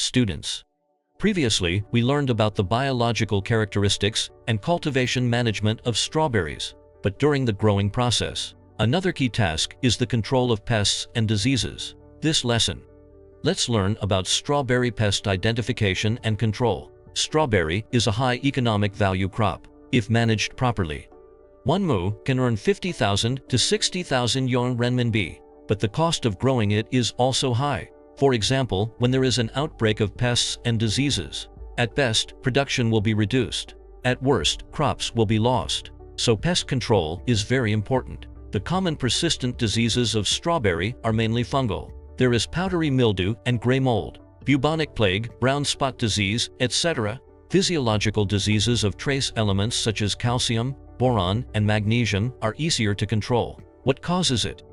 Students. Previously, we learned about the biological characteristics and cultivation management of strawberries. But during the growing process, another key task is the control of pests and diseases. This lesson, let's learn about strawberry pest identification and control. Strawberry is a high economic value crop, if managed properly. One mu can earn 50,000 to 60,000 yuan renminbi, but the cost of growing it is also high. For example, when there is an outbreak of pests and diseases, at best, production will be reduced. At worst, crops will be lost. So pest control is very important. The common persistent diseases of strawberry are mainly fungal. There is powdery mildew and gray mold, bubonic plague, brown spot disease, etc. Physiological diseases of trace elements such as calcium, boron, and magnesium are easier to control. What causes it?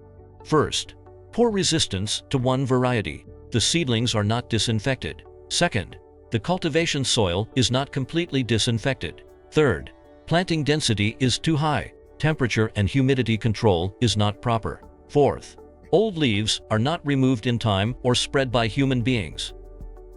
First, poor resistance to one variety. The seedlings are not disinfected. Second, the cultivation soil is not completely disinfected. Third, planting density is too high. Temperature and humidity control is not proper. Fourth, old leaves are not removed in time or spread by human beings.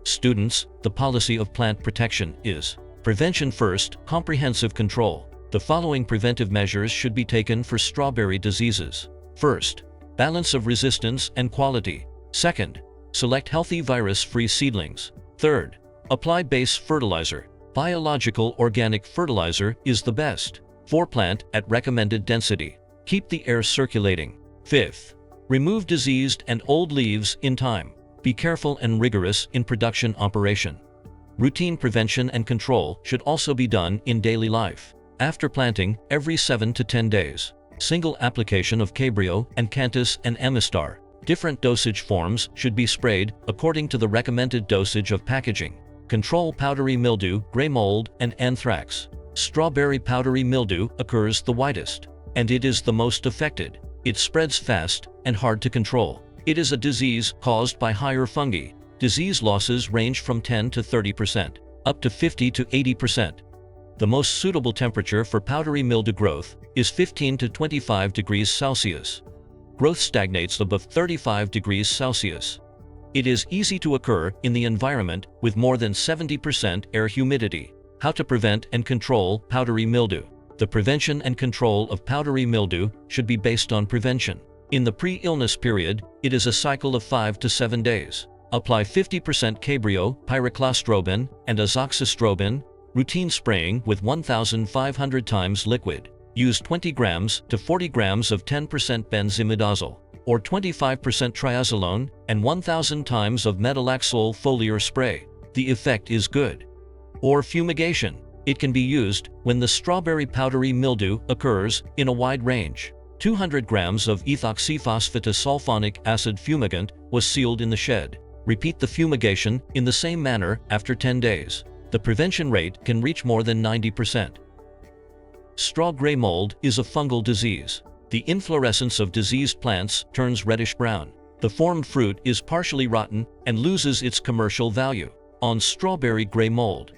Students, the policy of plant protection is prevention first, comprehensive control. The following preventive measures should be taken for strawberry diseases. First, balance of resistance and quality. Second, select healthy virus-free seedlings. Third, apply base fertilizer. Biological organic fertilizer is the best. Plant at recommended density. Keep the air circulating. Fifth, remove diseased and old leaves in time. Be careful and rigorous in production operation. Routine prevention and control should also be done in daily life. After planting, every 7 to 10 days. Single application of Cabrio and Cantus and Emistar. Different dosage forms should be sprayed according to the recommended dosage of packaging. Control powdery mildew, gray mold, and anthrax. Strawberry powdery mildew occurs the widest, and it is the most affected. It spreads fast and hard to control. It is a disease caused by higher fungi. Disease losses range from 10 to 30%, up to 50 to 80%. The most suitable temperature for powdery mildew growth is 15 to 25 degrees Celsius. Growth stagnates above 35 degrees Celsius. It is easy to occur in the environment with more than 70% air humidity. How to prevent and control powdery mildew. The prevention and control of powdery mildew should be based on prevention. In the pre-illness period, it is a cycle of 5 to 7 days. Apply 50% Cabrio, pyraclostrobin, and azoxystrobin. Routine spraying with 1,500 times liquid. Use 20 grams to 40 grams of 10% benzimidazole, or 25% triazolone, and 1,000 times of metalaxyl foliar spray. The effect is good. Or fumigation. It can be used when the strawberry powdery mildew occurs in a wide range. 200 grams of ethoxyphosphatosulfonic acid fumigant was sealed in the shed. Repeat the fumigation in the same manner after 10 days. The prevention rate can reach more than 90%. Straw gray mold is a fungal disease. The inflorescence of diseased plants turns reddish-brown. The formed fruit is partially rotten and loses its commercial value. On strawberry gray mold,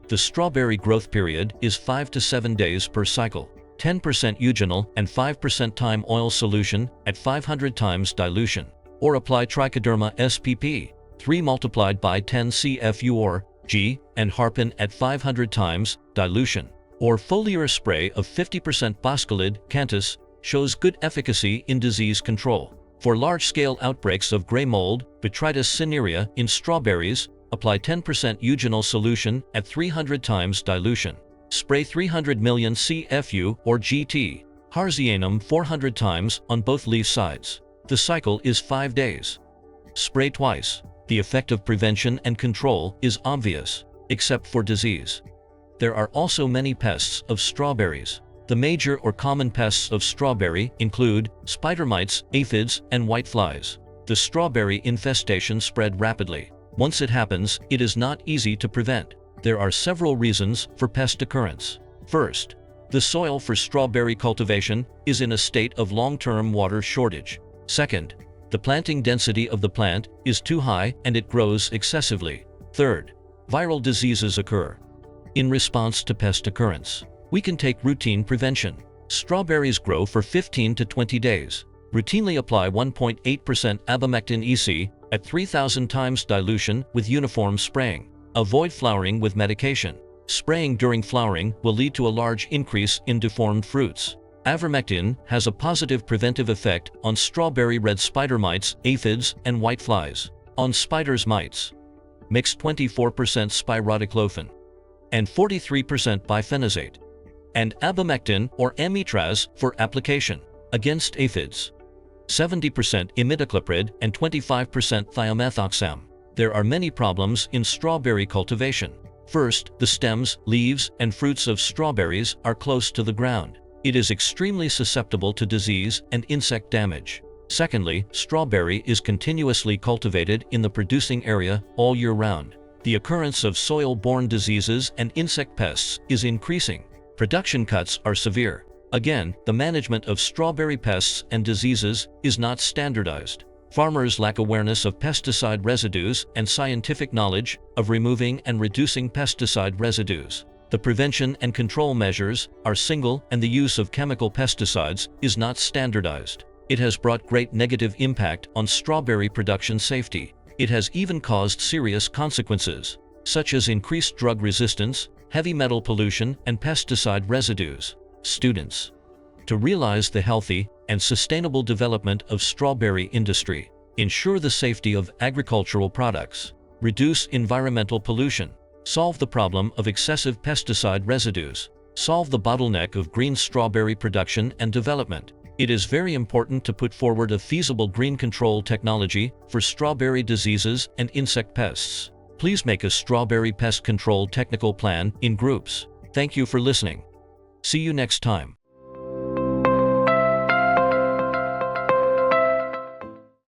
the strawberry growth period is 5 to 7 days per cycle. 10% eugenol and 5% thyme oil solution at 500 times dilution. Or apply trichoderma spp. 3 multiplied by 10 CFU or G and harpin at 500 times dilution. Or foliar spray of 50% boscalid, Cantus, shows good efficacy in disease control. For large-scale outbreaks of gray mold, Botrytis cinerea in strawberries, apply 10% eugenol solution at 300 times dilution. Spray 300 million CFU or GT, Harzianum 400 times on both leaf sides. The cycle is 5 days. Spray twice. The effect of prevention and control is obvious, except for disease. There are also many pests of strawberries. The major or common pests of strawberry include spider mites, aphids, and whiteflies. The strawberry infestation spread rapidly. Once it happens, it is not easy to prevent. There are several reasons for pest occurrence. First, the soil for strawberry cultivation is in a state of long-term water shortage. Second, the planting density of the plant is too high and it grows excessively. Third, viral diseases occur. In response to pest occurrence, we can take routine prevention. Strawberries grow for 15 to 20 days. Routinely apply 1.8% abamectin EC at 3,000 times dilution with uniform spraying. Avoid flowering with medication. Spraying during flowering will lead to a large increase in deformed fruits. Ivermectin has a positive preventive effect on strawberry red spider mites, aphids, and whiteflies. On spiders' mites, mix 24% spironolactone and 43% bifenazate and abamectin or amitraz for application. Against aphids, 70% imidacloprid and 25% thiomethoxam. There are many problems in strawberry cultivation. First, the stems, leaves, and fruits of strawberries are close to the ground. It is extremely susceptible to disease and insect damage. Secondly, strawberry is continuously cultivated in the producing area all year round. The occurrence of soil-borne diseases and insect pests is increasing. Production cuts are severe. Again, the management of strawberry pests and diseases is not standardized. Farmers lack awareness of pesticide residues and scientific knowledge of removing and reducing pesticide residues. The prevention and control measures are single, and the use of chemical pesticides is not standardized. It has brought great negative impact on strawberry production safety. It has even caused serious consequences, such as increased drug resistance, heavy metal pollution, and pesticide residues. Students, to realize the healthy and sustainable development of strawberry industry, ensure the safety of agricultural products, reduce environmental pollution, solve the problem of excessive pesticide residues, solve the bottleneck of green strawberry production and development. It is very important to put forward a feasible green control technology for strawberry diseases and insect pests. Please make a strawberry pest control technical plan in groups. Thank you for listening. See you next time.